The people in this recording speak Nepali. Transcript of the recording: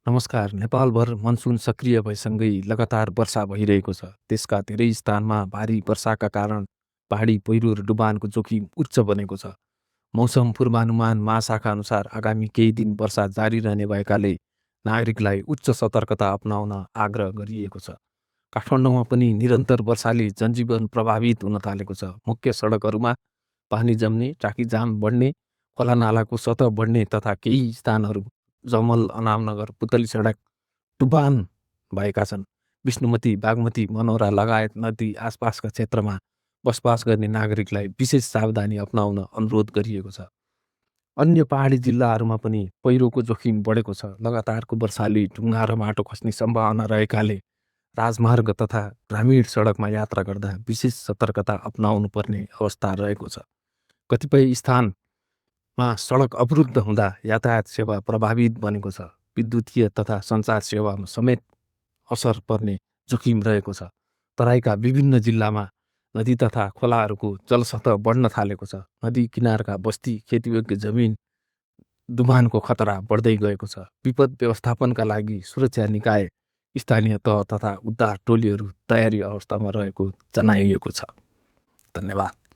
नमस्कार। नेपालभर मनसुन सक्रिय भएसँगै लगातार वर्षा भइरहेको छ। देशका धेरै स्थानमा भारी वर्षाका कारण पहाडी पहिरो र डुबानको जोखिम उच्च बनेको छ। मौसम पूर्वानुमान महाशाखा अनुसार आगामी केही दिन वर्षा जारी रहने भएकाले नागरिकलाई उच्च सतर्कता अपनाउन आग्रह गरिएको छ। काठमाडौँमा पनि निरन्तर वर्षाले जनजीवन प्रभावित हुन थालेको छ। मुख्य सडकहरूमा पानी जम्ने, ट्राफिक जाम बढ्ने, खोलानालाको सतह बढ्ने तथा केही स्थानहरू जमल, अनामनगर, पुतली सडक डुबान भएका छन्। विष्णुमती, बागमती, मनोरा लगायत नदी आसपासका क्षेत्रमा बसोबास गर्ने नागरिकलाई विशेष सावधानी अपनाउन अनुरोध गरिएको छ। अन्य पहाडी जिल्लाहरूमा पनि पहिरोको जोखिम बढेको छ। लगातारको वर्षाले ढुङ्गा र माटो खस्ने सम्भावना रहेकाले राजमार्ग तथा ग्रामीण सडकमा यात्रा गर्दा विशेष सतर्कता अपनाउनु पर्ने अवस्था रहेको छ। कतिपय स्थानमा सडक अवरुद्ध हुँदा यातायात सेवा प्रभावित बनेको छ। विद्युतीय तथा सञ्चार सेवामा समेत असर पर्ने जोखिम रहेको छ। तराईका विभिन्न जिल्लामा नदी तथा खोलाहरूको जलसतह बढ्न थालेको छ। नदी किनारका बस्ती, खेतीयोग्य जमिन डुबानको खतरा बढ्दै गएको छ। विपद व्यवस्थापनका लागि सुरक्षा निकाय, स्थानीय तह तथा उद्धार टोलीहरू तयारी अवस्थामा रहेको जनाइएको छ। धन्यवाद।